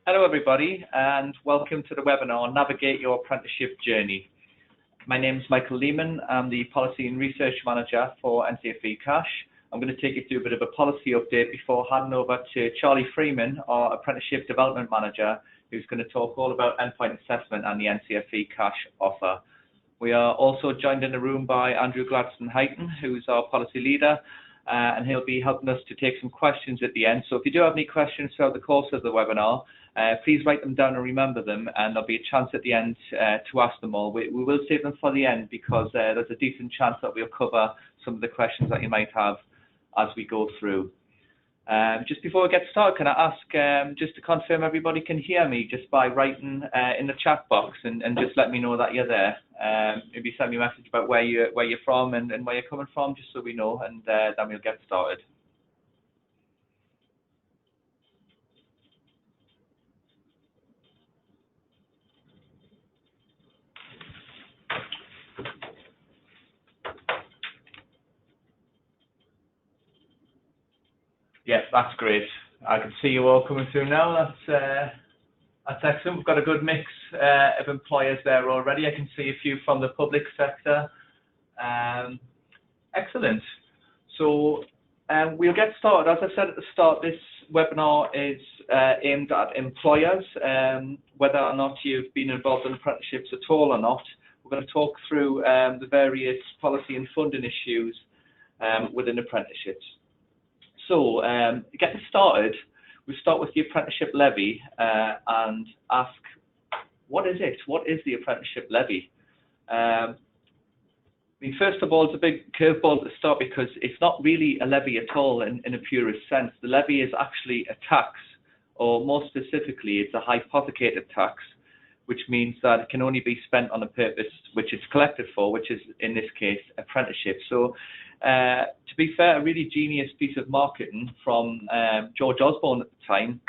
Hello everybody and welcome to the webinar Navigate Your Apprenticeship Journey. My name is Michael Lehman. I'm the Policy and Research Manager for NCFE Cash. I'm going to take you through a bit of a policy update before handing over to Charlie Freeman, our Apprenticeship Development Manager, who's going to talk all about endpoint assessment and the NCFE Cash offer. We are also joined in the room by Andrew Gladstone-Heighton, who's our policy leader, and he'll be helping us to take some questions at the end. So if you do have any questions throughout the course of the webinar, please write them down and remember them, and there'll be a chance at the end to ask them all. We will save them for the end because there's a decent chance that we'll cover some of the questions that you might have as we go through. Just before we get started, can I ask, just to confirm everybody can hear me just by writing in the chat box and just let me know that you're there. Maybe send me a message about where you're from and where you're coming from, just so we know, and then we'll get started. Yes, that's great. I can see you all coming through now. That's excellent. We've got a good mix of employers there already. I can see a few from the public sector. Excellent. So we'll get started. As I said at the start, this webinar is aimed at employers, whether or not you've been involved in apprenticeships at all or not. We're going to talk through the various policy and funding issues within apprenticeships. So getting started, we start with the apprenticeship levy and ask, what is it? What is the apprenticeship levy? I mean, first of all, it's a big curveball to start because it's not really a levy at all in a purist sense. The levy is actually a tax, or more specifically, it's a hypothecated tax, which means that it can only be spent on a purpose which it's collected for, which is, in this case, apprenticeship. So, to be fair, a really genius piece of marketing from George Osborne at the time,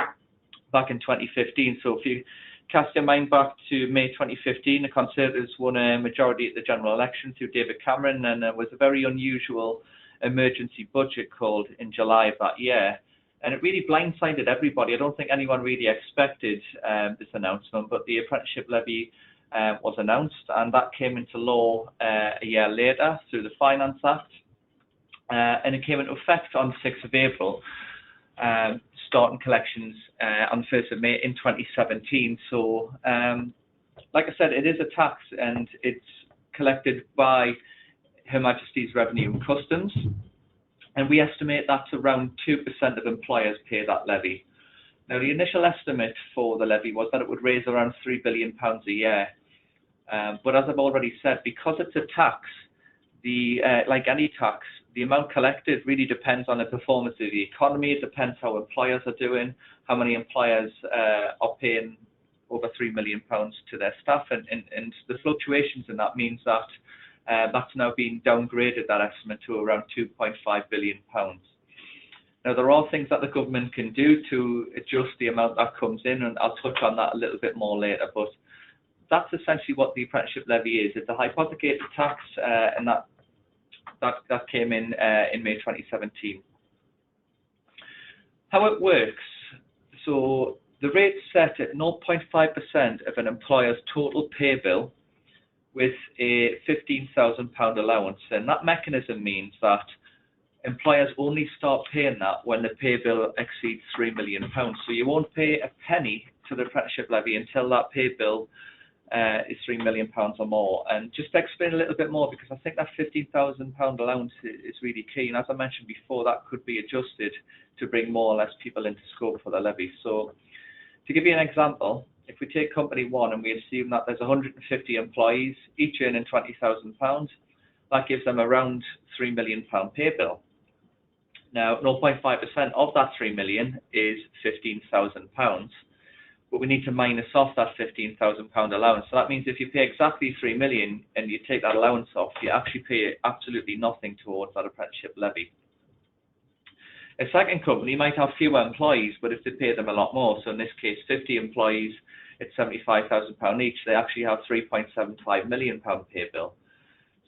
back in 2015. So if you cast your mind back to May 2015, the Conservatives won a majority at the general election through David Cameron, and there was a very unusual emergency budget called in July of that year. And it really blindsided everybody. I don't think anyone really expected this announcement, but the apprenticeship levy was announced, and that came into law a year later through the Finance Act. And it came into effect on 6th of April, starting collections on 1st of May in 2017. So, like I said, it is a tax, and it's collected by Her Majesty's Revenue and Customs. And we estimate that's around 2% of employers pay that levy. Now, the initial estimate for the levy was that it would raise around £3 billion a year. But as I've already said, because it's a tax, like any tax, the amount collected really depends on the performance of the economy. It depends how employers are doing, how many employers are paying over £3 million to their staff, and the fluctuations in that means that that's now been downgraded, that estimate, to around £2.5 billion. Now, there are things that the government can do to adjust the amount that comes in, and I'll touch on that a little bit more later, but that's essentially what the apprenticeship levy is. It's a hypothecated tax, and that came in May 2017. How it works, so the rate's set at 0.5% of an employer's total pay bill with a £15,000 allowance, and that mechanism means that employers only start paying that when the pay bill exceeds £3 million. So you won't pay a penny to the apprenticeship levy until that pay bill is £3 million or more. And just to explain a little bit more, because I think that £15,000 allowance is really key, and as I mentioned before, that could be adjusted to bring more or less people into scope for the levy. So to give you an example, if we take company one and we assume that there's 150 employees, each earning £20,000, that gives them around £3 million pay bill. Now, 0.5% of that £3 million is £15,000. But we need to minus off that £15,000 allowance. So that means if you pay exactly £3 million and you take that allowance off, you actually pay absolutely nothing towards that apprenticeship levy. A second company might have fewer employees, but if they pay them a lot more, so in this case 50 employees, it's £75,000 each, they actually have £3.75 million pay bill.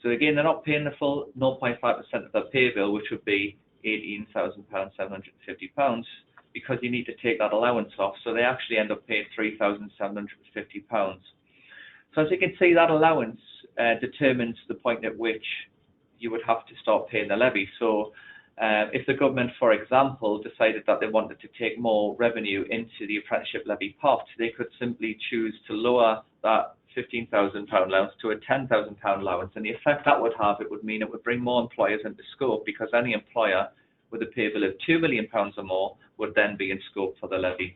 So again, they're not paying the full 0.5% of their pay bill, which would be £18,750. because you need to take that allowance off, so they actually end up paying £3,750. So as you can see, that allowance determines the point at which you would have to start paying the levy. So if the government, for example, decided that they wanted to take more revenue into the apprenticeship levy pot, they could simply choose to lower that £15,000 allowance to a £10,000 allowance, and the effect that would have, it would mean it would bring more employers into scope, because any employer with a pay bill of £2 million or more would then be in scope for the levy.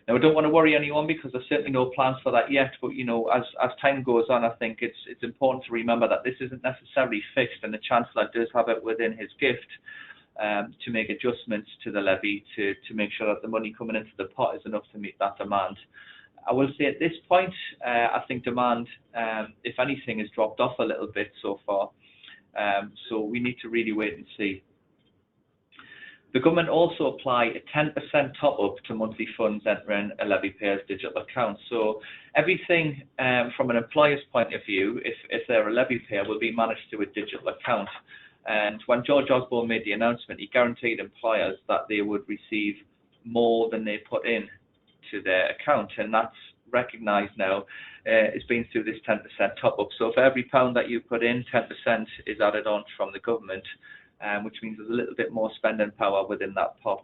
Now, I don't want to worry anyone, because there's certainly no plans for that yet, but you know, as time goes on, I think it's important to remember that this isn't necessarily fixed, and the Chancellor does have it within his gift to make adjustments to the levy to make sure that the money coming into the pot is enough to meet that demand. I will say at this point, I think demand, if anything, has dropped off a little bit so far, so we need to really wait and see. The government also apply a 10% top-up to monthly funds entering a levy-payer's digital account. So everything from an employer's point of view, if they're a levy-payer, will be managed through a digital account. And when George Osborne made the announcement, he guaranteed employers that they would receive more than they put in to their account, and that's recognised now. It's been through this 10% top-up. So for every £1 that you put in, 10% is added on from the government, which means there's a little bit more spending power within that pot.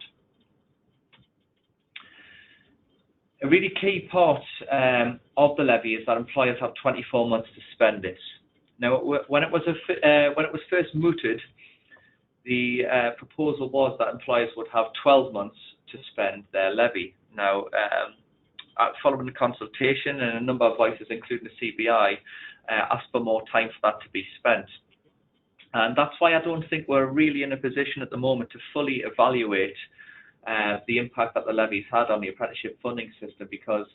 A really key part of the levy is that employers have 24 months to spend this. Now, when it was first mooted, the proposal was that employers would have 12 months to spend their levy. Now, following the consultation, and a number of voices, including the CBI, asked for more time for that to be spent. And that's why I don't think we're really in a position at the moment to fully evaluate the impact that the levy's had on the apprenticeship funding system, because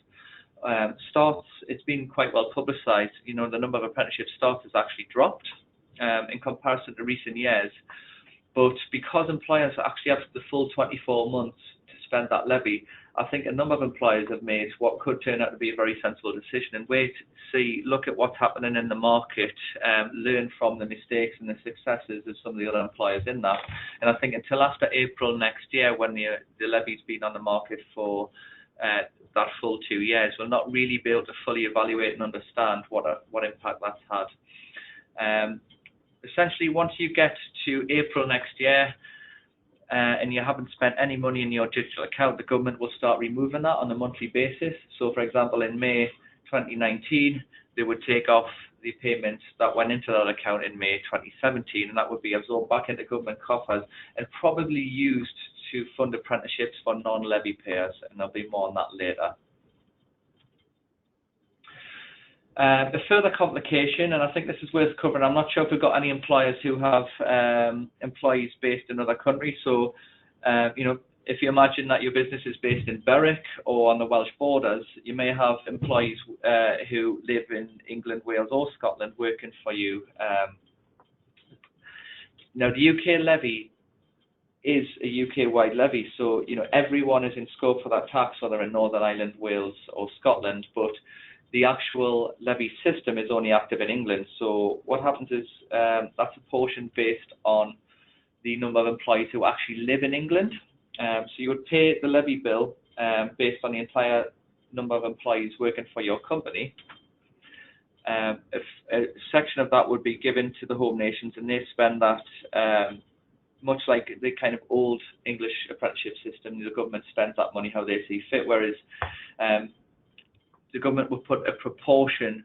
starts, it's been quite well publicised. You know, the number of apprenticeship starts has actually dropped in comparison to recent years. But because employers actually have the full 24 months to spend that levy, I think a number of employers have made what could turn out to be a very sensible decision, and wait, see, look at what's happening in the market, learn from the mistakes and the successes of some of the other employers in that. And I think until after April next year, when the levy's been on the market for that full 2 years, we'll not really be able to fully evaluate and understand what impact that's had. Essentially, once you get to April next year, and you haven't spent any money in your digital account, the government will start removing that on a monthly basis. So, for example, in May 2019, they would take off the payments that went into that account in May 2017, and that would be absorbed back into government coffers and probably used to fund apprenticeships for non-levy payers, and there'll be more on that later. The further complication, and I think this is worth covering, I'm not sure if we've got any employers who have employees based in other countries. So, you know, if you imagine that your business is based in Berwick or on the Welsh borders, you may have employees who live in England, Wales or Scotland working for you. Now, the UK levy is a UK-wide levy, so, you know, everyone is in scope for that tax, whether in Northern Ireland, Wales or Scotland, but the actual levy system is only active in England. So what happens is that's a portion based on the number of employees who actually live in England. So you would pay the levy bill based on the entire number of employees working for your company. If a section of that would be given to the home nations, and they spend that much like the kind of old English apprenticeship system. The government spends that money how they see fit, whereas the government will put a proportion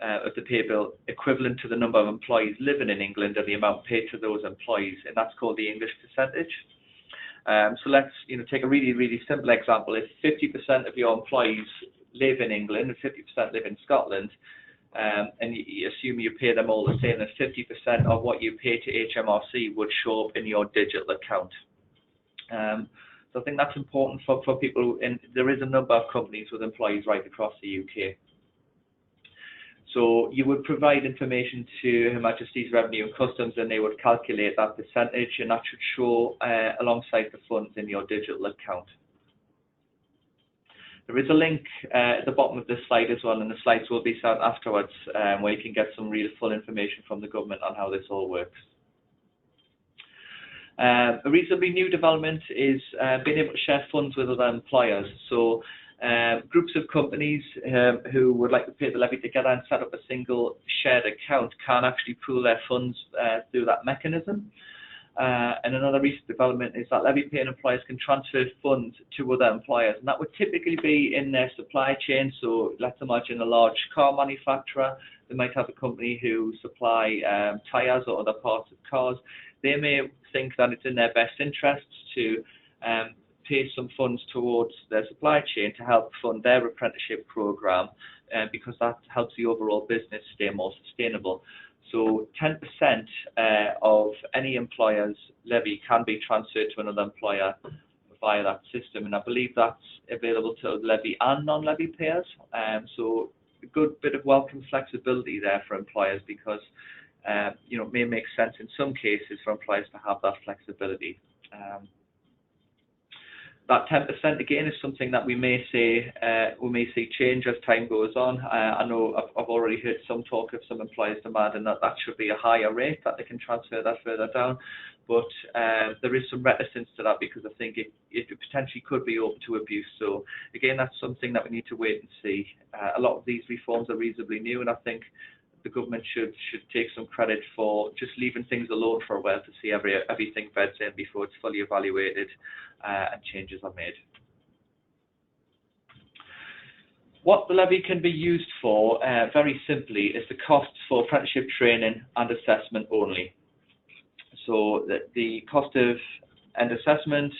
of the pay bill equivalent to the number of employees living in England and the amount paid to those employees, and that's called the English percentage. So let's take a really, really simple example. If 50% of your employees live in England and 50% live in Scotland, and you assume you pay them all the same, then 50% of what you pay to HMRC would show up in your digital account. So I think that's important for people, and there is a number of companies with employees right across the UK. So you would provide information to Her Majesty's Revenue and Customs, and they would calculate that percentage, and that should show alongside the funds in your digital account. There is a link at the bottom of this slide as well, and the slides will be sent afterwards, where you can get some real full information from the government on how this all works. A reasonably new development is being able to share funds with other employers. So groups of companies who would like to pay the levy together and set up a single shared account can actually pool their funds through that mechanism. And another recent development is that levy-paying employers can transfer funds to other employers, and that would typically be in their supply chain. So let's imagine a large car manufacturer. They might have a company who supply tyres or other parts of cars. They may think that it's in their best interests to pay some funds towards their supply chain to help fund their apprenticeship program, because that helps the overall business stay more sustainable. So 10% of any employer's levy can be transferred to another employer via that system, and I believe that's available to levy and non-levy payers. So a good bit of welcome flexibility there for employers, because you know, it may make sense in some cases for employers to have that flexibility. That 10% again is something that we may see change as time goes on. I know I've already heard some talk of some employers demanding that should be a higher rate, that they can transfer that further down. But there is some reticence to that, because I think it potentially could be open to abuse. So again, that's something that we need to wait and see. A lot of these reforms are reasonably new, and I think the government should take some credit for just leaving things alone for a while to see everything beds in before it's fully evaluated and changes are made. What the levy can be used for, very simply, is the costs for apprenticeship training and assessment only. So the cost of end assessment,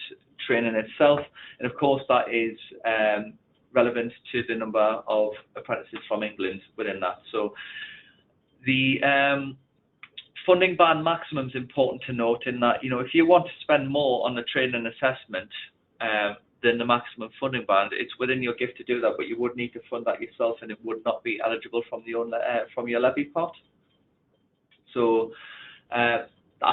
training itself, and of course that is relevant to the number of apprentices from England within that. So the funding band maximum is important to note, in that, you know, if you want to spend more on the training and assessment than the maximum funding band, it's within your gift to do that, but you would need to fund that yourself, and it would not be eligible from your levy pot. So I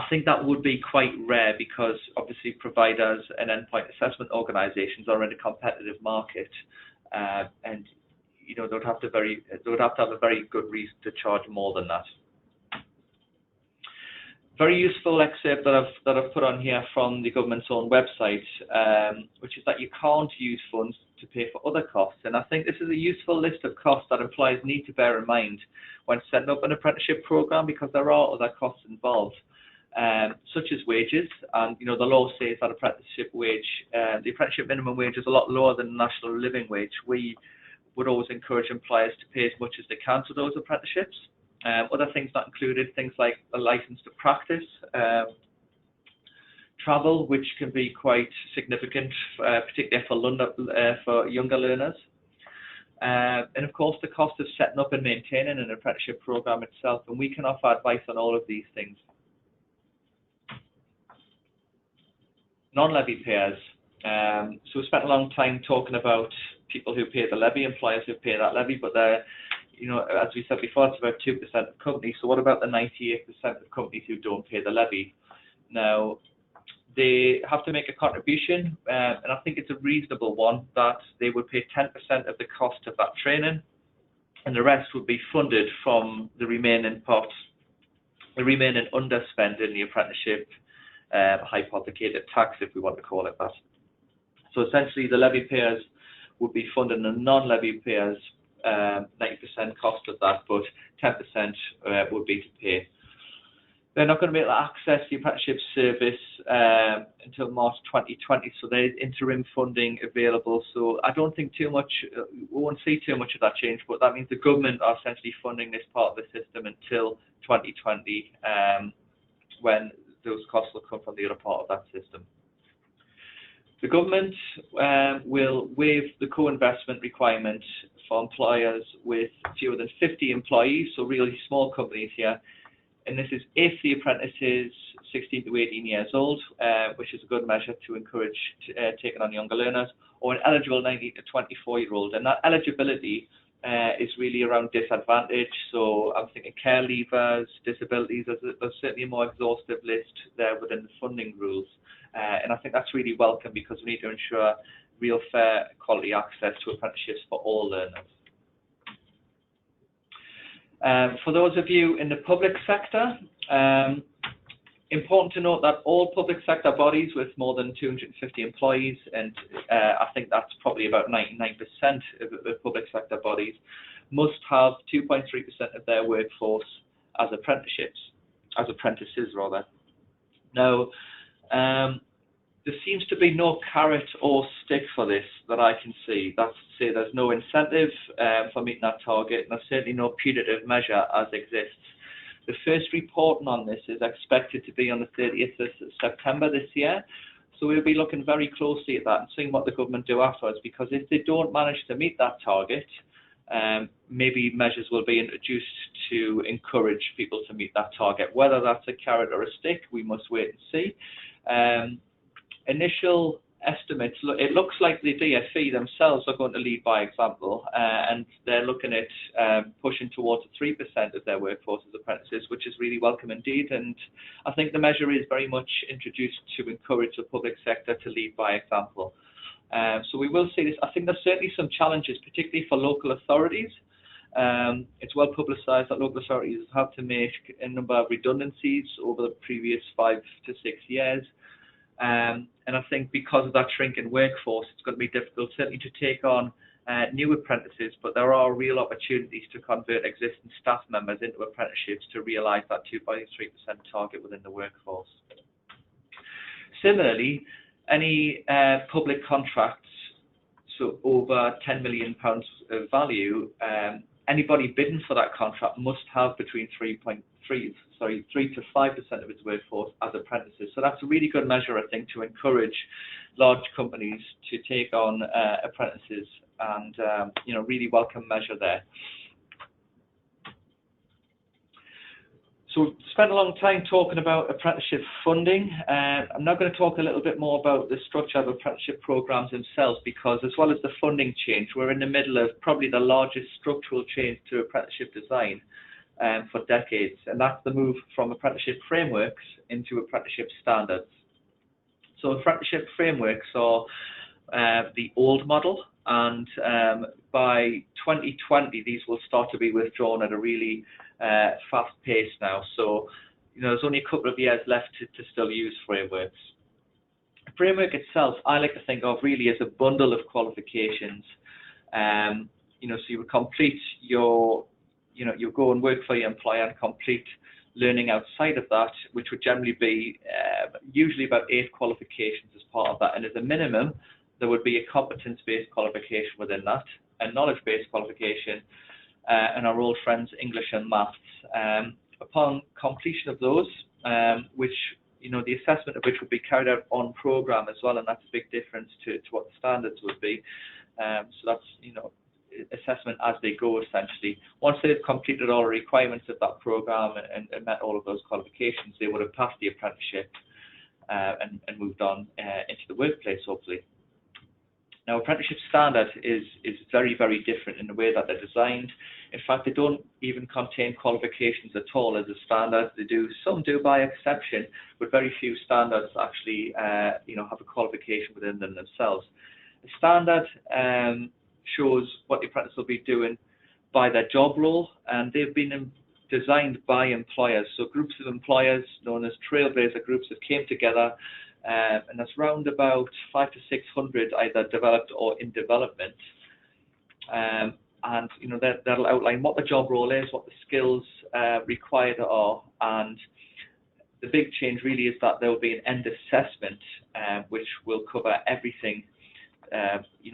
think that would be quite rare, because obviously providers and endpoint assessment organisations are in a competitive market, and you know, they would have to have a very good reason to charge more than that. Very useful excerpt that I've put on here from the government's own website, which is that you can't use funds to pay for other costs. And I think this is a useful list of costs that employers need to bear in mind when setting up an apprenticeship program, because there are other costs involved, such as wages. And you know, the law says that the apprenticeship minimum wage is a lot lower than the national living wage. We would always encourage employers to pay as much as they can for those apprenticeships. Other things that included things like a license to practice, travel, which can be quite significant, particularly for younger learners, and of course the cost of setting up and maintaining an apprenticeship program itself. And we can offer advice on all of these things. Non-levy payers. So we spent a long time talking about people who pay the levy, employers who pay that levy, but they're, you know, as we said before, it's about 2% of companies. So what about the 98% of companies who don't pay the levy? Now, they have to make a contribution, and I think it's a reasonable one, that they would pay 10% of the cost of that training, and the rest would be funded from the remaining pot, the remaining underspend in the apprenticeship hypothecated tax, if we want to call it that. So essentially, the levy payers would be funding the non-levy payers 90% cost of that, but 10% would be to pay. They're not going to be able to access the apprenticeship service until March 2020, so there's interim funding available. So I don't think we won't see too much of that change, but that means the government are essentially funding this part of the system until 2020, when those costs will come from the other part of that system. The government will waive the co-investment requirement for employers with fewer than 50 employees, so really small companies here. And this is if the apprentice is 16 to 18 years old, which is a good measure to encourage taking on younger learners, or an eligible 19 to 24-year-old. And that eligibility is really around disadvantage. So I'm thinking care leavers, disabilities. There's certainly a more exhaustive list there within the funding rules. And I think that's really welcome, because we need to ensure real fair quality access to apprenticeships for all learners. For those of you in the public sector, Important to note that all public sector bodies with more than 250 employees, and I think that's probably about 99% of public sector bodies, must have 2.3% of their workforce as apprentices rather. Now, there seems to be no carrot or stick for this that I can see. That's to say there's no incentive for meeting that target, and there's certainly no punitive measure as exists. The first reporting on this is expected to be on the 30th of September this year, so we'll be looking very closely at that and seeing what the government do afterwards, because if they don't manage to meet that target, maybe measures will be introduced to encourage people to meet that target. Whether that's a carrot or a stick, we must wait and see. Initial estimates, it looks like the DfE themselves are going to lead by example, and they're looking at pushing towards 3% of their workforce as apprentices, which is really welcome indeed. And I think the measure is very much introduced to encourage the public sector to lead by example. So we will see this. I think there's certainly some challenges, particularly for local authorities. It's well publicised that local authorities have to make a number of redundancies over the previous 5 to 6 years. And I think because of that shrinking workforce, it's going to be difficult certainly to take on new apprentices, but there are real opportunities to convert existing staff members into apprenticeships to realise that 2.3% target within the workforce. Similarly, any public contracts, so over £10 million of value, anybody bidding for that contract must have between 3 to 5% of its workforce as apprentices. So that's a really good measure, I think, to encourage large companies to take on apprentices, and really welcome measure there. So we've spent a long time talking about apprenticeship funding. I'm now going to talk a little bit more about the structure of apprenticeship programs themselves, because as well as the funding change, we're in the middle of probably the largest structural change to apprenticeship design for decades, and that's the move from apprenticeship frameworks into apprenticeship standards. So apprenticeship frameworks are the old model, and by 2020 these will start to be withdrawn at a really fast pace now. So there's only a couple of years left to still use frameworks. The framework itself, I like to think of really as a bundle of qualifications. So you would complete your you go and work for your employer and complete learning outside of that, which would generally be usually about 8 qualifications as part of that. And as a minimum, there would be a competence-based qualification within that, a knowledge-based qualification, and our old friends English and maths. Upon completion of those, which the assessment of which would be carried out on programme as well, and that's a big difference to what the standards would be. So that's assessment as they go essentially. Once they've completed all the requirements of that programme and met all of those qualifications, they would have passed the apprenticeship and moved on into the workplace hopefully. Now, apprenticeship standard is very, very different in the way that they're designed. In fact, they don't even contain qualifications at all as a standard. Some do by exception, but very few standards actually have a qualification within them themselves. A standard shows what the apprentice will be doing by their job role, and they've been designed by employers. So groups of employers known as trailblazer groups have came together, and that's round about 500 to 600 either developed or in development. And that'll outline what the job role is, what the skills required are, and the big change really is that there will be an end assessment which will cover everything,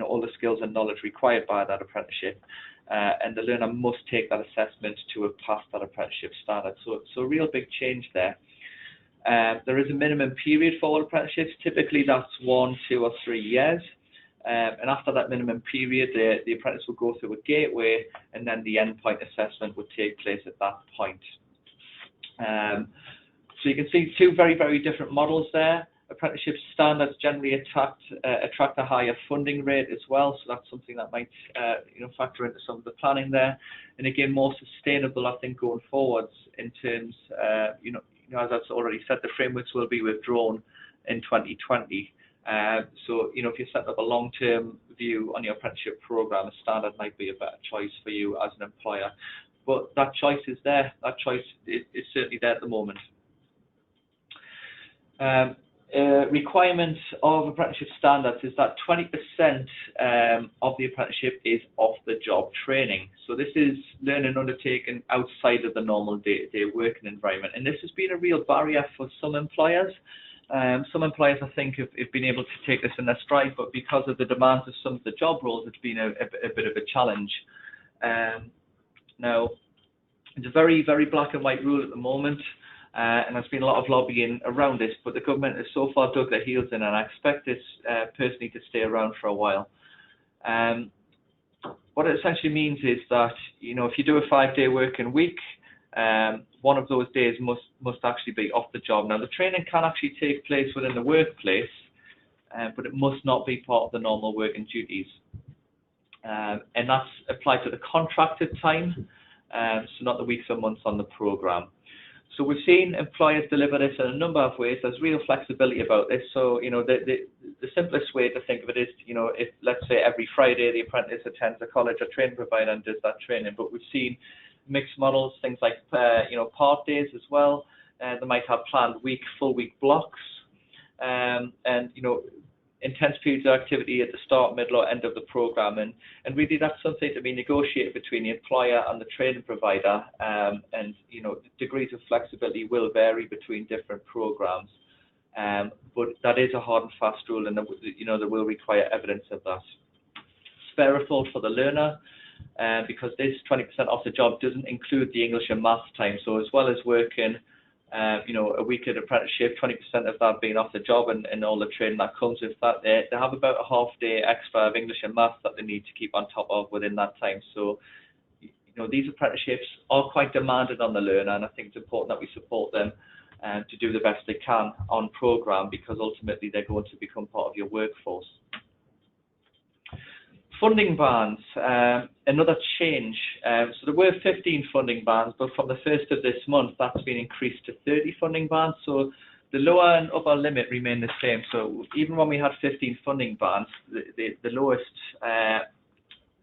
all the skills and knowledge required by that apprenticeship, and the learner must take that assessment to have passed that apprenticeship standard. So a real big change there. There is a minimum period for all apprenticeships. Typically that's 1, 2 or 3 years, and after that minimum period the apprentice will go through a gateway, and then the endpoint assessment would take place at that point. So you can see 2 very, very different models there. Apprenticeship standards generally attract a higher funding rate as well, so that's something that might factor into some of the planning there. And again, more sustainable, I think, going forwards in terms, as I've already said, the frameworks will be withdrawn in 2020. So if you set up a long-term view on your apprenticeship program, a standard might be a better choice for you as an employer. But that choice is there. That choice is certainly there at the moment. Requirement of apprenticeship standards is that 20% of the apprenticeship is off-the-job training. So this is learning undertaken outside of the normal day-to-day working environment, and this has been a real barrier for some employers. Some employers, I think, have been able to take this in their stride, but because of the demands of some of the job roles, it's been a bit of a challenge. Now, it's a very, very black and white rule at the moment. And there's been a lot of lobbying around this, but the government has so far dug their heels in, and I expect this personally to stay around for a while. What it essentially means is that, you know, if you do a 5-day working week, one of those days must actually be off the job. Now, the training can actually take place within the workplace, but it must not be part of the normal working duties. And that's applied to the contracted time, so not the weeks or months on the programme. So we've seen employers deliver this in a number of ways. There's real flexibility about this. So, you know, the simplest way to think of it is, you know, if, let's say, every Friday the apprentice attends a college or training provider and does that training. But we've seen mixed models, things like, you know, part days as well. They might have planned full week blocks. And, you know, intense periods of activity at the start, middle, or end of the program, and really that's something to be negotiated between the employer and the training provider. And you know, degrees of flexibility will vary between different programs, but that is a hard and fast rule, and you know, there will require evidence of that. Spare a thought for the learner, because this 20% off the job doesn't include the English and maths time. So as well as working you know, a week at apprenticeship, 20% of that being off the job and all the training that comes with that, they have about a half-day extra of English and maths that they need to keep on top of within that time. So, you know, these apprenticeships are quite demanded on the learner, and I think it's important that we support them to do the best they can on programme, because ultimately they're going to become part of your workforce. Funding bands, another change. So there were 15 funding bands, but from the 1st of this month, that's been increased to 30 funding bands. So the lower and upper limit remain the same. So even when we had 15 funding bands, the lowest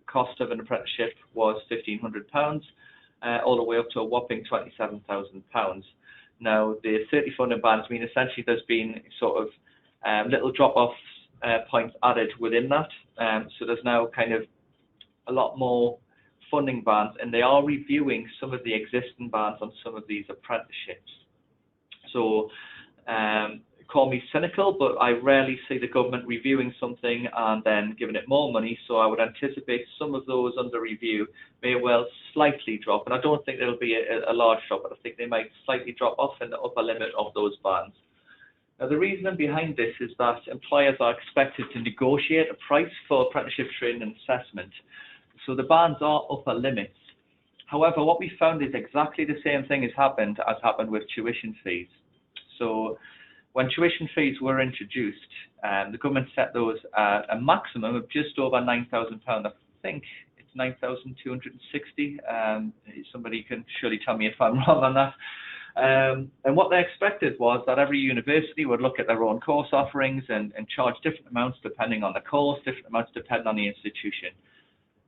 cost of an apprenticeship was £1,500, all the way up to a whopping £27,000. Now, the 30 funding bands mean essentially there's been sort of little drop-offs points added within that. So there's now kind of a lot more funding bands, and they are reviewing some of the existing bands on some of these apprenticeships. So call me cynical, but I rarely see the government reviewing something and then giving it more money. So I would anticipate some of those under review may well slightly drop, and I don't think there'll be a large drop, but I think they might slightly drop off in the upper limit of those bands. Now, the reason behind this is that employers are expected to negotiate a price for apprenticeship training and assessment. So the bands are upper limits. However, what we found is exactly the same thing has happened as happened with tuition fees. So when tuition fees were introduced, the government set those at a maximum of just over £9,000. I think it's 9,260. Somebody can surely tell me if I'm wrong on that. And what they expected was that every university would look at their own course offerings and charge different amounts depending on the course, different amounts depending on the institution.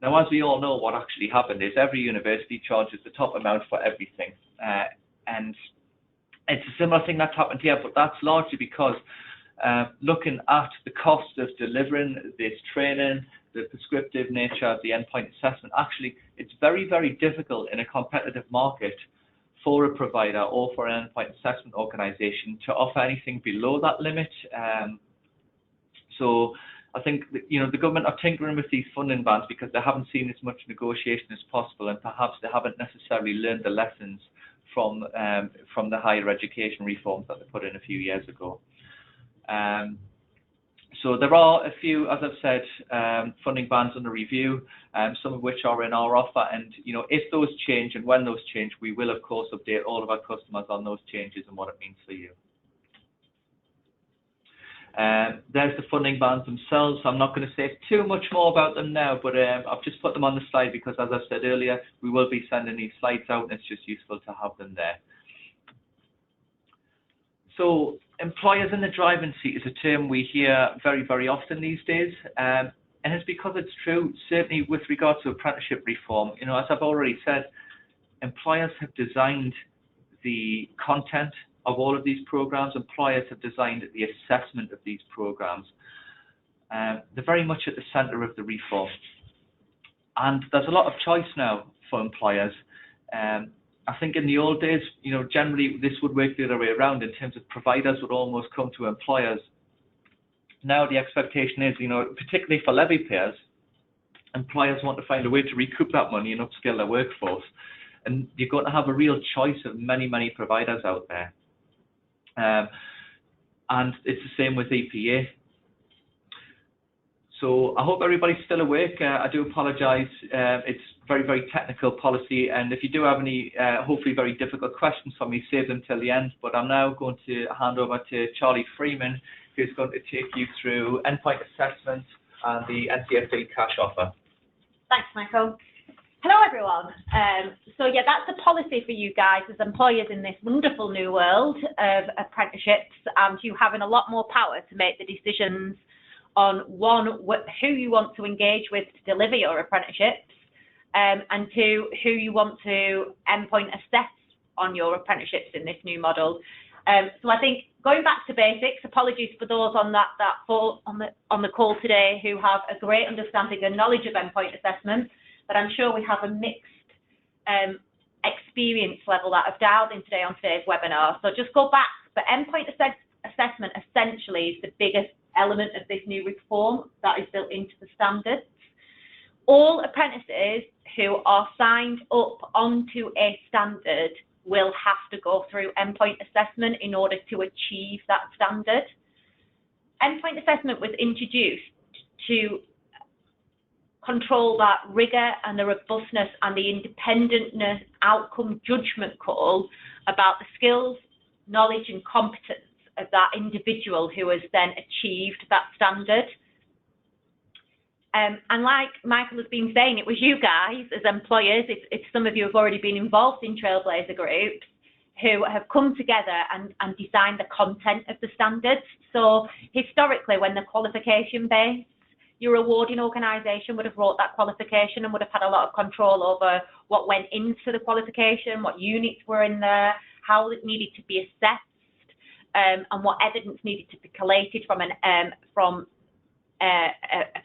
Now, as we all know, what actually happened is every university charges the top amount for everything. And it's a similar thing that's happened here, but that's largely because looking at the cost of delivering this training, the prescriptive nature of the endpoint assessment, actually, it's very, very difficult in a competitive market for a provider or for an endpoint assessment organisation to offer anything below that limit. So I think you know, the government are tinkering with these funding bands because they haven't seen as much negotiation as possible, and perhaps they haven't necessarily learned the lessons from the higher education reforms that they put in a few years ago. So there are a few, as I've said, funding bands under review, some of which are in our offer. And you know, if those change and when those change, we will of course update all of our customers on those changes and what it means for you. There's the funding bands themselves. I'm not going to say too much more about them now, but I've just put them on the slide because, as I've said earlier, we will be sending these slides out, and it's just useful to have them there. So, employers in the driving seat is a term we hear very, very often these days, and it's because it's true, certainly with regard to apprenticeship reform. You know, as I've already said, employers have designed the content of all of these programs. Employers have designed the assessment of these programs. They're very much at the centre of the reform. And there's a lot of choice now for employers. I think in the old days, generally this would work the other way around in terms of providers would almost come to employers. Now the expectation is, particularly for levy-payers, employers want to find a way to recoup that money and upskill their workforce. And you're going to have a real choice of many, many providers out there. And it's the same with EPA. So I hope everybody's still awake. I do apologise. It's very, very technical policy. And if you do have any, hopefully very difficult questions for me, save them till the end. But I'm now going to hand over to Charlie Freeman, who's going to take you through endpoint assessment and the NCFE cash offer. Thanks, Michael. Hello, everyone. So yeah, that's a policy for you guys as employers in this wonderful new world of apprenticeships, and you having a lot more power to make the decisions on one, who you want to engage with to deliver your apprenticeships, and two, who you want to endpoint assess on your apprenticeships in this new model. So I think going back to basics, apologies for those on the call today who have a great understanding and knowledge of endpoint assessment, but I'm sure we have a mixed experience level that have dialed in today on today's webinar. So just go back, but endpoint assessment essentially is the biggest element of this new reform that is built into the standards. All apprentices who are signed up onto a standard will have to go through endpoint assessment in order to achieve that standard. Endpoint assessment was introduced to control that rigour and the robustness and the independentness outcome judgment call about the skills, knowledge and competence of that individual who has then achieved that standard. And like Michael has been saying, it was you guys as employers, it's some of you have already been involved in Trailblazer groups who have come together and designed the content of the standards. So historically, when the qualification base, your awarding organisation would have wrote that qualification and would have had a lot of control over what went into the qualification, what units were in there, how it needed to be assessed, and what evidence needed to be collated from a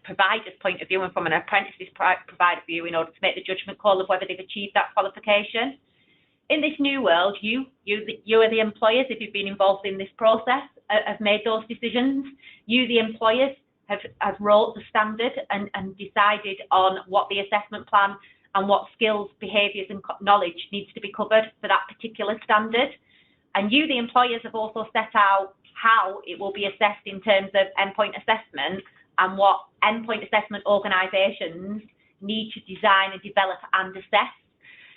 provider's point of view and from an apprentice's provider view in order to make the judgment call of whether they've achieved that qualification. In this new world, you are the employers, if you've been involved in this process, have made those decisions. You, the employers, have wrote the standard and decided on what the assessment plan and what skills, behaviours and knowledge needs to be covered for that particular standard. And you, the employers, have also set out how it will be assessed in terms of endpoint assessment and what endpoint assessment organisations need to design and develop and assess.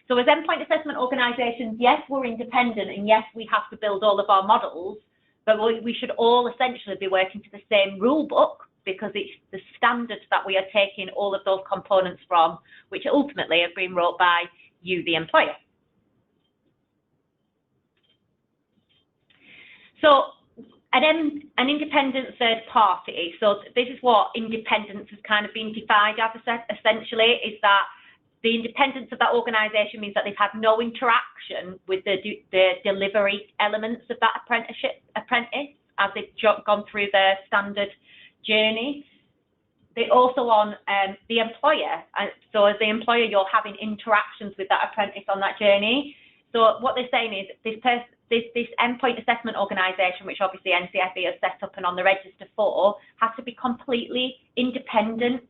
So as endpoint assessment organisations, yes, we're independent and yes, we have to build all of our models, but we should all essentially be working to the same rule book because it's the standards that we are taking all of those components from, which ultimately have been wrote by you, the employer. So an independent third party, so this is what independence has kind of been defined as essentially, is that the independence of that organisation means that they've had no interaction with the delivery elements of that apprentice as they've gone through their standard journey. They also on the employer, so as the employer you're having interactions with that apprentice on that journey. So what they're saying is this endpoint assessment organisation, which obviously NCFE has set up and on the register for, has to be completely independent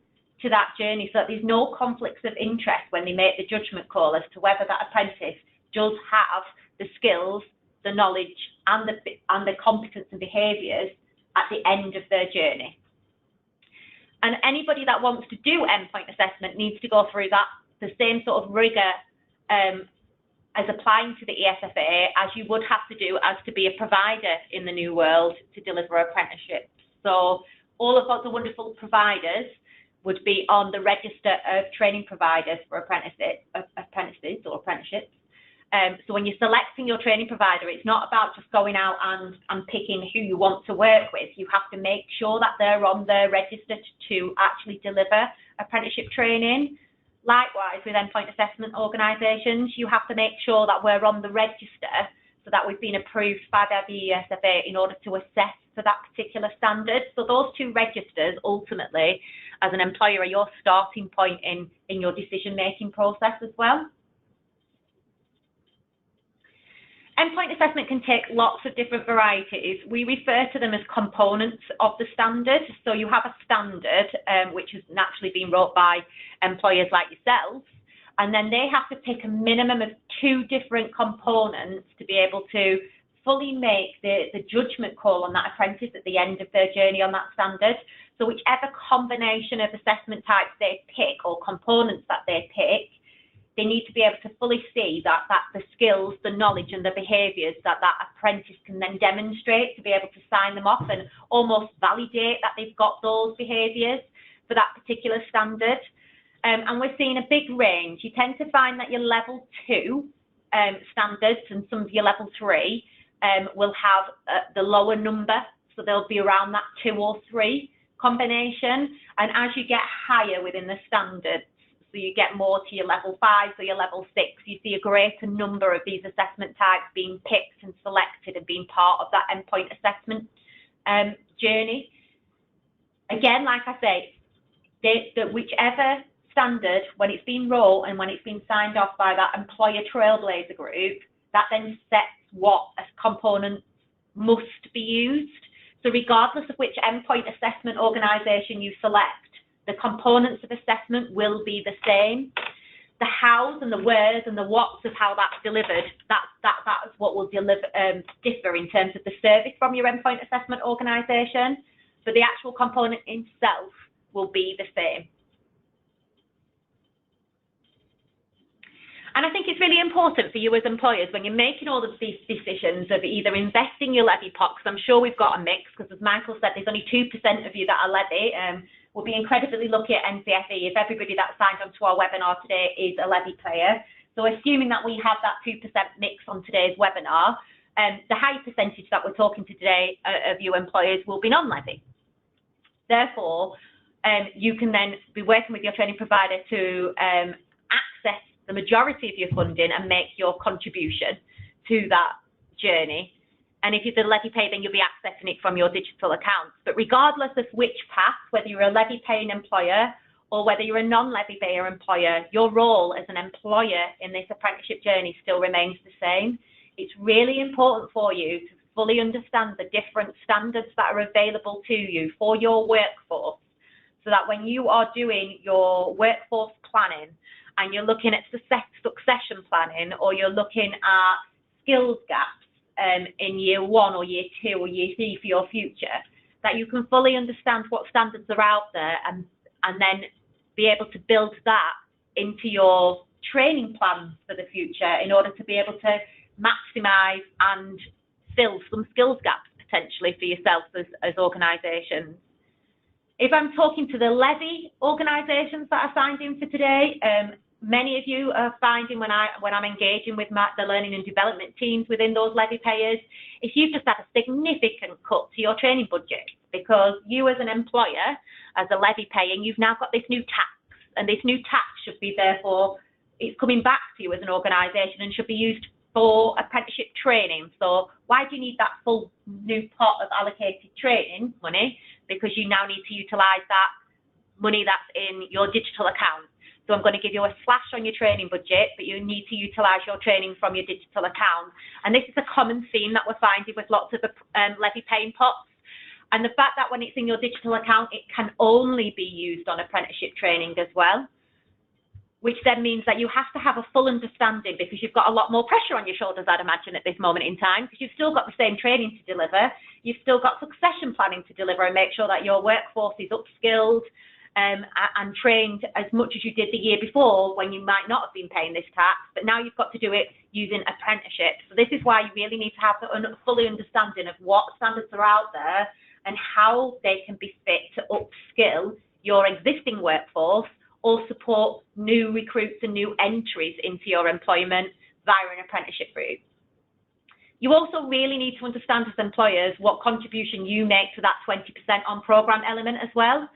to that journey so that there's no conflicts of interest when they make the judgment call as to whether that apprentice does have the skills, the knowledge and the competence and behaviours at the end of their journey. And anybody that wants to do endpoint assessment needs to go through the same sort of rigour as applying to the ESFA as you would have to do as to be a provider in the new world to deliver apprenticeships. So all of the wonderful providers would be on the register of training providers for apprentices or apprenticeships. So when you're selecting your training provider, it's not about just going out and picking who you want to work with. You have to make sure that they're on the register to actually deliver apprenticeship training. Likewise, with endpoint assessment organisations, you have to make sure that we're on the register so that we've been approved by the ESFA in order to assess for that particular standard. So those two registers, ultimately, as an employer, are your starting point in your decision-making process as well. Endpoint assessment can take lots of different varieties. We refer to them as components of the standard. So you have a standard, which has naturally been wrote by employers like yourselves, and then they have to pick a minimum of 2 different components to be able to fully make the judgment call on that apprentice at the end of their journey on that standard. So whichever combination of assessment types they pick or components that they pick, they need to be able to fully see that the skills, the knowledge and the behaviours that apprentice can then demonstrate to be able to sign them off and almost validate that they've got those behaviours for that particular standard. And we're seeing a big range. You tend to find that your level 2 standards and some of your level 3 will have the lower number, so they'll be around that 2 or 3 combination. And as you get higher within the standards, so you get more to your level 5 or your level 6, you see a greater number of these assessment types being picked and selected and being part of that endpoint assessment journey. Again, like I say, whichever standard, when it's been wrote and when it's been signed off by that employer trailblazer group, that then sets what a component must be used. So regardless of which endpoint assessment organisation you select, the components of assessment will be the same. The hows and the wheres and the whats of how that's delivered, that is what will differ in terms of the service from your endpoint assessment organisation, but the actual component itself will be the same. And I think it's really important for you as employers when you're making all of these decisions of either investing your levy pot, because I'm sure we've got a mix, because as Michael said, there's only 2% of you that are levy. We'll be incredibly lucky at NCFE if everybody that signed onto our webinar today is a levy payer. So assuming that we have that 2% mix on today's webinar, the high percentage that we're talking to today of you employers will be non-levy. Therefore, you can then be working with your training provider to access the majority of your funding and make your contribution to that journey. And if you're the levy pay, then you'll be accessing it from your digital accounts. But regardless of which path, whether you're a levy paying employer or whether you're a non-levy payer employer, your role as an employer in this apprenticeship journey still remains the same. It's really important for you to fully understand the different standards that are available to you for your workforce, so that when you are doing your workforce planning and you're looking at succession planning, or you're looking at skills gaps in year 1 or year 2 or year 3 for your future, that you can fully understand what standards are out there and then be able to build that into your training plans for the future in order to be able to maximise and fill some skills gaps potentially for yourself as organisations. If I'm talking to the levy organisations that are signed in for today, many of you are finding when I'm engaging with the learning and development teams within those levy payers, if you've just had a significant cut to your training budget because you as an employer, as a levy paying, you've now got this new tax, and this new tax should be therefore, it's coming back to you as an organisation and should be used for apprenticeship training. So why do you need that full new pot of allocated training money? Because you now need to utilise that money that's in your digital account. So I'm going to give you a slash on your training budget, but you need to utilise your training from your digital account. And this is a common theme that we're finding with lots of levy paying pots. And the fact that when it's in your digital account, it can only be used on apprenticeship training as well, which then means that you have to have a full understanding, because you've got a lot more pressure on your shoulders, I'd imagine, at this moment in time, because you've still got the same training to deliver. You've still got succession planning to deliver and make sure that your workforce is upskilled and trained as much as you did the year before when you might not have been paying this tax, but now you've got to do it using apprenticeship. So this is why you really need to have a fully understanding of what standards are out there and how they can be fit to upskill your existing workforce or support new recruits and new entries into your employment via an apprenticeship route. You also really need to understand as employers what contribution you make to that 20% on programme element as well.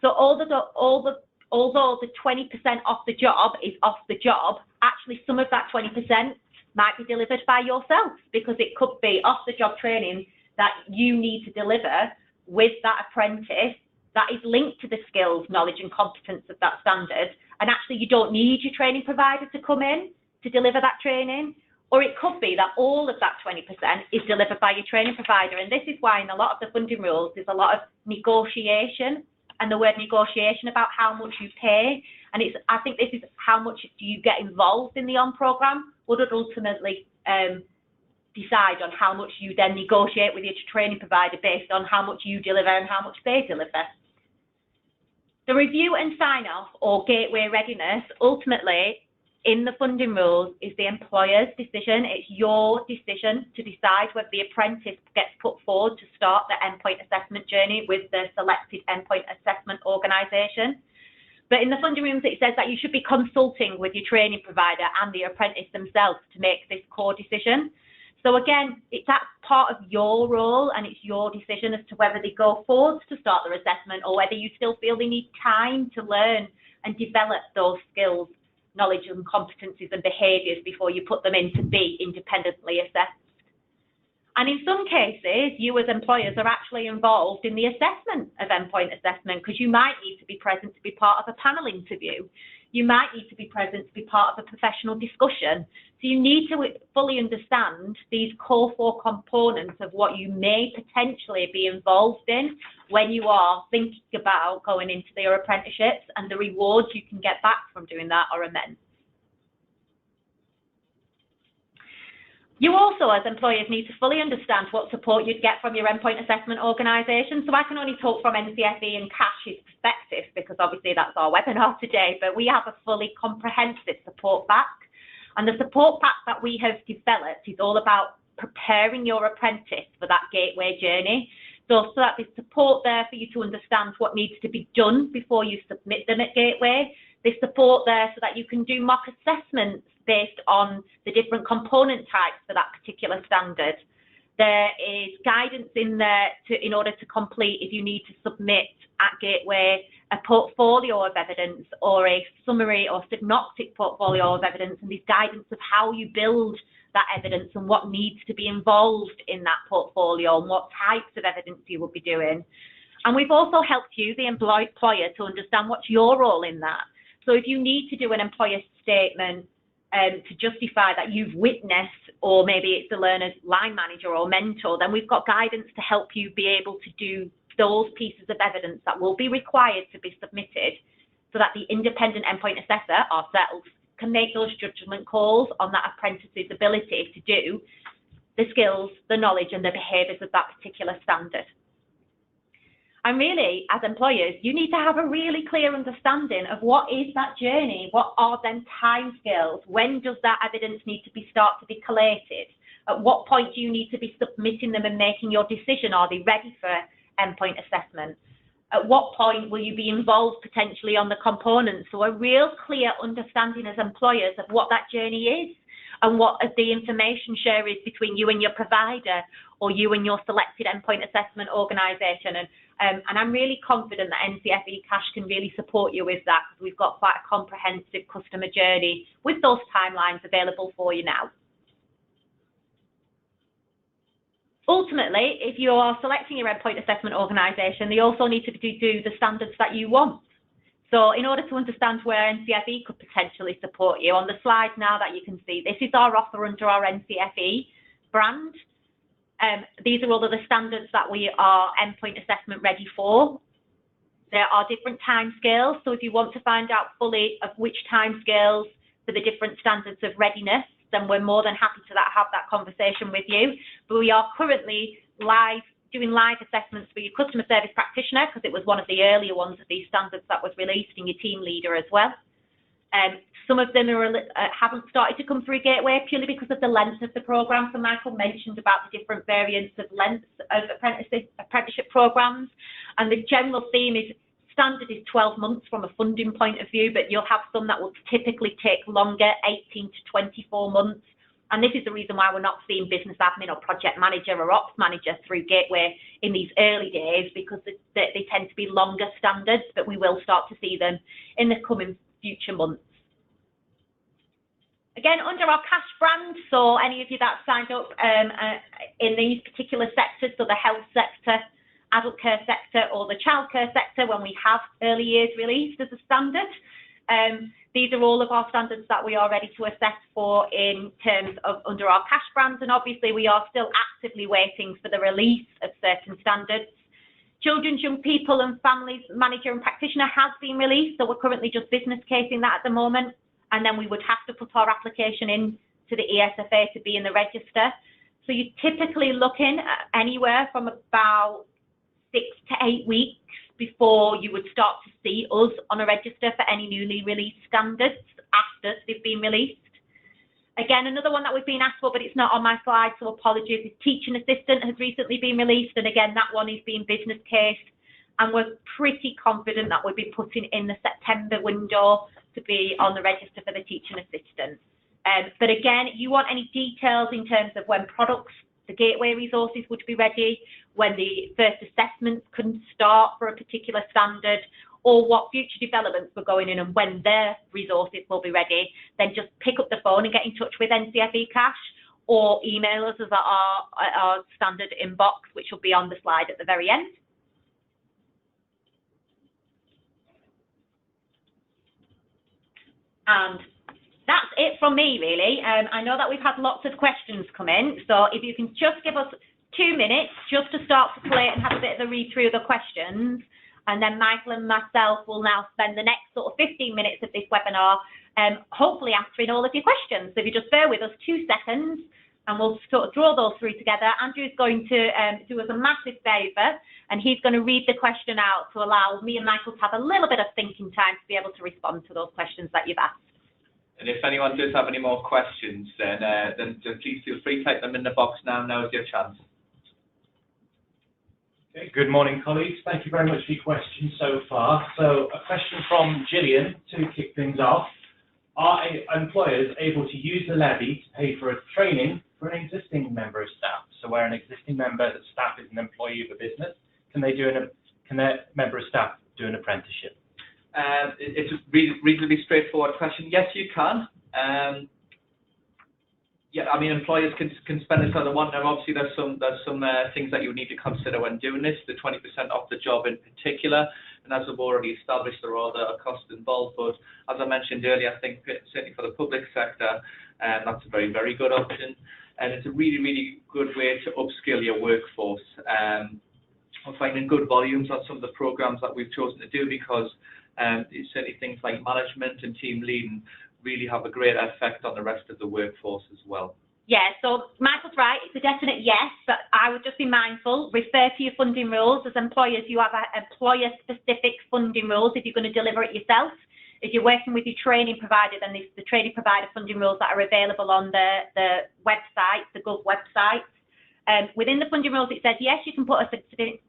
So although the 20% off the job is off the job, actually some of that 20% might be delivered by yourself, because it could be off-the-job training that you need to deliver with that apprentice that is linked to the skills, knowledge and competence of that standard, and actually you don't need your training provider to come in to deliver that training. Or it could be that all of that 20% is delivered by your training provider, and this is why in a lot of the funding rules there's a lot of negotiation, and the word negotiation about how much you pay, and I think this is how much do you get involved in the on-programme would ultimately decide on how much you then negotiate with your training provider based on how much you deliver and how much they deliver. The review and sign-off, or gateway readiness, ultimately in the funding rules is the employer's decision. It's your decision to decide whether the apprentice gets put forward to start the endpoint assessment journey with the selected endpoint assessment organisation. But in the funding rules, it says that you should be consulting with your training provider and the apprentice themselves to make this core decision. So again, that's part of your role, and it's your decision as to whether they go forward to start their assessment or whether you still feel they need time to learn and develop those skills, knowledge and competencies and behaviours before you put them in to be independently assessed. And in some cases, you as employers are actually involved in the assessment of endpoint assessment, because you might need to be present to be part of a panel interview. You might need to be present to be part of a professional discussion. So you need to fully understand these core 4 components of what you may potentially be involved in when you are thinking about going into your apprenticeships, and the rewards you can get back from doing that are immense. You also, as employers, need to fully understand what support you'd get from your endpoint assessment organisation. So I can only talk from NCFE and CASH's perspective, because obviously that's our webinar today, but we have a fully comprehensive support pack. And the support pack that we have developed is all about preparing your apprentice for that gateway journey. So that there's support there for you to understand what needs to be done before you submit them at Gateway. There's support there so that you can do mock assessments based on the different component types for that particular standard. There is guidance in there in order to complete, if you need to submit at Gateway, a portfolio of evidence or a summary or synoptic portfolio of evidence, and there's guidance of how you build that evidence and what needs to be involved in that portfolio and what types of evidence you will be doing. And we've also helped you, the employer, to understand what's your role in that. So if you need to do an employer statement to justify that you've witnessed, or maybe it's the learner's line manager or mentor, then we've got guidance to help you be able to do those pieces of evidence that will be required to be submitted, so that the independent endpoint assessor, ourselves, can make those judgment calls on that apprentice's ability to do the skills, the knowledge and the behaviours of that particular standard. And really, as employers, you need to have a really clear understanding of what is that journey, what are them timescales, when does that evidence need to start to be collated, at what point do you need to be submitting them and making your decision, are they ready for endpoint assessment? At what point will you be involved potentially on the components? So a real clear understanding as employers of what that journey is and what the information share is between you and your provider or you and your selected endpoint assessment organisation. And I'm really confident that NCFE Cash can really support you with that, because we've got quite a comprehensive customer journey with those timelines available for you now. Ultimately, if you are selecting your endpoint assessment organisation, they also need to do the standards that you want. So in order to understand where NCFE could potentially support you, on the slide now that you can see, this is our offer under our NCFE brand. These are all of the standards that we are endpoint assessment ready for. There are different timescales, so if you want to find out fully of which timescales for the different standards of readiness, then we're more than happy to have that conversation with you. But we are currently doing live assessments for your customer service practitioner, because it was one of the earlier ones of these standards that was released, and your team leader as well. Some of them haven't started to come through Gateway purely because of the length of the programme. So Michael mentioned about the different variants of lengths of apprenticeship programmes, and the general theme is standard is 12 months from a funding point of view, but you'll have some that will typically take longer, 18 to 24 months. And this is the reason why we're not seeing business admin or project manager or ops manager through Gateway in these early days, because they tend to be longer standards, but we will start to see them in the coming future months. Again, under our cash brand, so any of you that signed up in these particular sectors, so the health sector, adult care sector, or the childcare sector, when we have early years released as a standard, these are all of our standards that we are ready to assess for in terms of under our cash brands, and obviously we are still actively waiting for the release of certain standards. Children's, young people and families manager and practitioner has been released, so we're currently just business casing that at the moment, and then we would have to put our application in to the ESFA to be in the register. So you're typically looking at anywhere from about 6 to 8 weeks before you would start to see us on a register for any newly released standards after they've been released. Again, another one that we've been asked for, but it's not on my slide, so apologies, is teaching assistant has recently been released, and again, that one is being business cased, and we're pretty confident that we'll be putting in the September window to be on the register for the teaching assistant. But again, you want any details in terms of when products, the gateway resources would be ready, when the first assessments can start for a particular standard, or what future developments we're going in and when their resources will be ready, then just pick up the phone and get in touch with NCFE Cash, or email us at our standard inbox, which will be on the slide at the very end. And that's it from me, really. I know that we've had lots of questions come in, so if you can just give us 2 minutes just to start to collate and have a bit of a read through the questions, and then Michael and myself will now spend the next sort of 15 minutes of this webinar hopefully answering all of your questions. So if you just bear with us 2 seconds, and we'll sort of draw those through together. Andrew's going to do us a massive favour, and he's going to read the question out to allow me and Michael to have a little bit of thinking time to be able to respond to those questions that you've asked. And if anyone does have any more questions, then please feel free to type them in the box now. Now is your chance. Okay, good morning, colleagues. Thank you very much for your questions so far. So a question from Gillian to kick things off. Are employers able to use the levy to pay for a training for an existing member of staff? So where an existing member of staff is an employee of a business, can their member of staff do an apprenticeship? It's a reasonably straightforward question. Yes, you can. Yeah, I mean, employers can spend this on the one. Now, obviously, there's some things that you would need to consider when doing this. The 20% off the job in particular, and as we've already established, there are other costs involved. But as I mentioned earlier, I think certainly for the public sector, that's a very, very good option, and it's a really, really good way to upskill your workforce. We're finding good volumes on some of the programs that we've chosen to do because certainly things like management and team leading really have a great effect on the rest of the workforce as well. Yeah, so Michael's right, it's a definite yes, but I would just be mindful, refer to your funding rules. As employers, you have employer-specific funding rules if you're going to deliver it yourself. If you're working with your training provider, then there's the training provider funding rules that are available on the website, the Gov website. Within the funding rules, it says, yes, you can put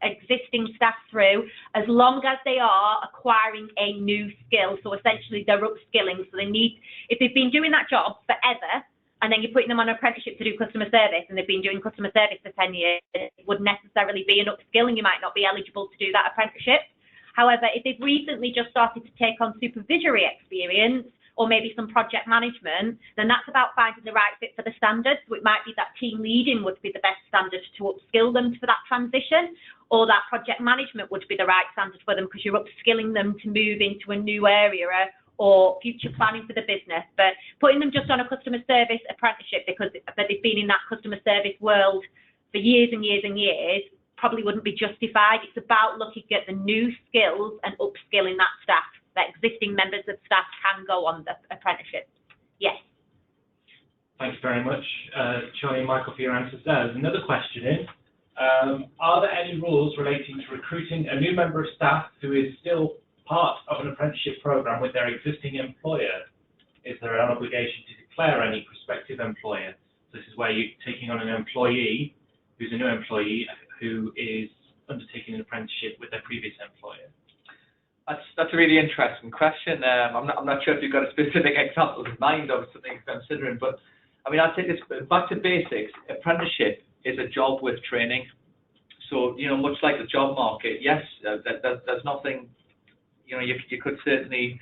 existing staff through as long as they are acquiring a new skill. So essentially, they're upskilling. So they need, if they've been doing that job forever, and then you're putting them on an apprenticeship to do customer service, and they've been doing customer service for 10 years, it would necessarily be an upskill, and you might not be eligible to do that apprenticeship. However, if they've recently just started to take on supervisory experience, or maybe some project management, then that's about finding the right fit for the standard. So it might be that team leading would be the best standard to upskill them for that transition, or that project management would be the right standard for them because you're upskilling them to move into a new area or future planning for the business. But putting them just on a customer service apprenticeship because they've been in that customer service world for years and years and years probably wouldn't be justified. It's about looking at the new skills and upskilling that staff. That existing members of staff can go on the apprenticeship. Yes. Thank you very much, Charlie and Michael, for your answers there. There's another question in. Are there any rules relating to recruiting a new member of staff who is still part of an apprenticeship program with their existing employer? Is there an obligation to declare any prospective employer? This is where you're taking on an employee who's a new employee who is undertaking an apprenticeship with their previous employer. That's a really interesting question. I'm not sure if you've got a specific example in mind of something you're considering, but I mean, I'll take this back to basics. Apprenticeship is a job with training. So, you know, much like the job market, yes, there's nothing, you know, you could certainly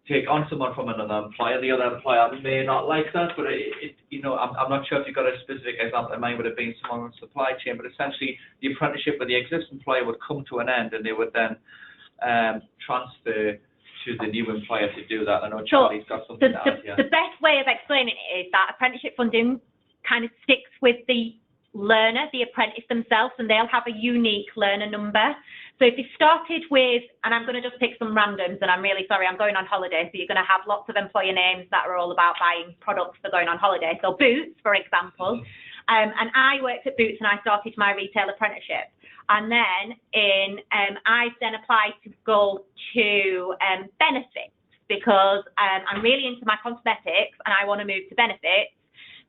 take on someone from another employer. The other employer may not like that, but you know, I'm not sure if you've got a specific example in mind. Would have been someone on the supply chain, but essentially the apprenticeship with the existing employer would come to an end, and they would then transfer to the new employer to do that. I know Charlie's got something to add here. The best way of explaining it is that apprenticeship funding kind of sticks with the learner, the apprentice themselves, and they'll have a unique learner number. So if they started with, and I'm going to just pick some randoms, and I'm really sorry, I'm going on holiday, so you're going to have lots of employer names that are all about buying products for going on holiday. So Boots, for example, and I worked at Boots and I started my retail apprenticeship. And then I then applied to go to benefits because I'm really into my cosmetics and I want to move to benefits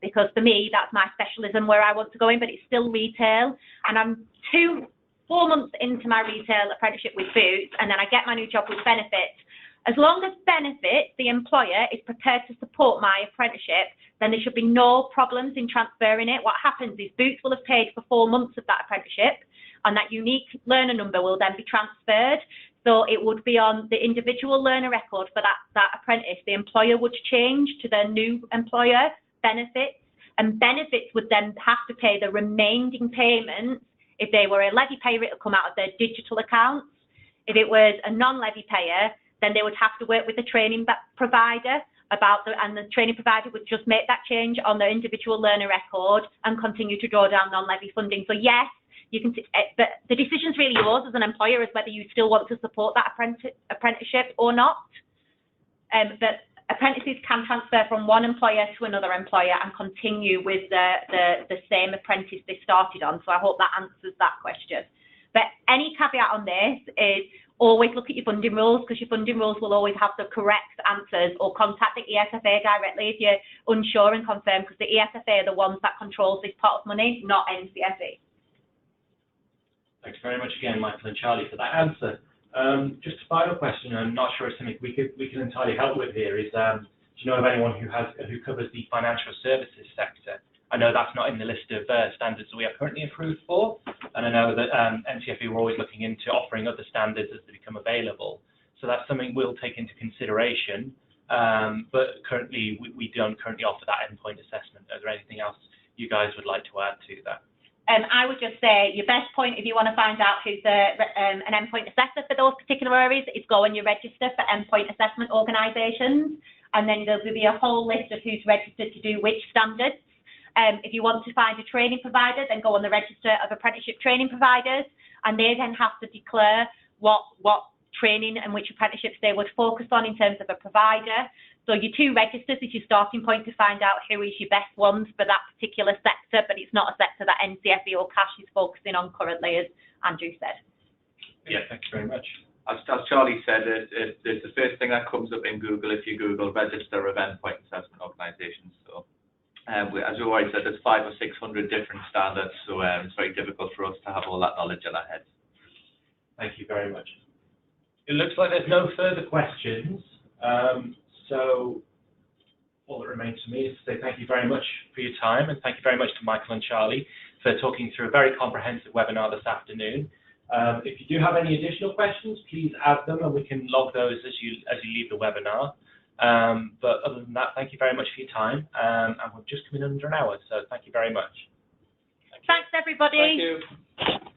because for me, that's my specialism where I want to go in, but it's still retail. And I'm 4 months into my retail apprenticeship with Boots, and then I get my new job with benefits. As long as benefits, the employer, is prepared to support my apprenticeship, then there should be no problems in transferring it. What happens is Boots will have paid for 4 months of that apprenticeship, and that unique learner number will then be transferred. So it would be on the individual learner record for that apprentice. The employer would change to their new employer, benefits, and benefits would then have to pay the remaining payments. If they were a levy payer, it would come out of their digital accounts. If it was a non-levy payer, then they would have to work with the training provider and the training provider would just make that change on their individual learner record and continue to draw down non-levy funding. So yes, you can, but the decision's really yours as an employer as whether you still want to support that apprenticeship or not. But apprentices can transfer from one employer to another employer and continue with the same apprentice they started on. So I hope that answers that question. But any caveat on this is always look at your funding rules, because your funding rules will always have the correct answers, or contact the ESFA directly if you're unsure and confirm, because the ESFA are the ones that controls this pot of money, not NCFE. Thanks very much again, Michael and Charlie, for that answer. Just a final question, I'm not sure it's something we can entirely help with here, is do you know of anyone who covers the financial services sector? I know that's not in the list of standards that we are currently approved for, and I know that NCFE we're always looking into offering other standards as they become available. So that's something we'll take into consideration, but currently we don't currently offer that endpoint assessment. Is there anything else you guys would like to add to that? I would just say your best point if you want to find out who's an endpoint assessor for those particular areas is go and you register for endpoint assessment organisations, and then there'll be a whole list of who's registered to do which standards. If you want to find a training provider, then go on the register of apprenticeship training providers, and they then have to declare what training and which apprenticeships they would focus on in terms of a provider. So your 2 registers is your starting point to find out who is your best ones for that particular sector, but it's not a sector that NCFE or CASH is focusing on currently, as Andrew said. Yeah, thanks very much. As Charlie said, it's the first thing that comes up in Google if you Google register of endpoint assessment organisations. So, as we already said, there's 500 or 600 different standards, so it's very difficult for us to have all that knowledge in our heads. Thank you very much. It looks like there's no further questions. So all that remains for me is to say thank you very much for your time, and thank you very much to Michael and Charlie for talking through a very comprehensive webinar this afternoon. If you do have any additional questions, please add them and we can log those as you leave the webinar. But other than that, thank you very much for your time, and we've just come in under an hour, so thank you very much. Thanks everybody. Thank you.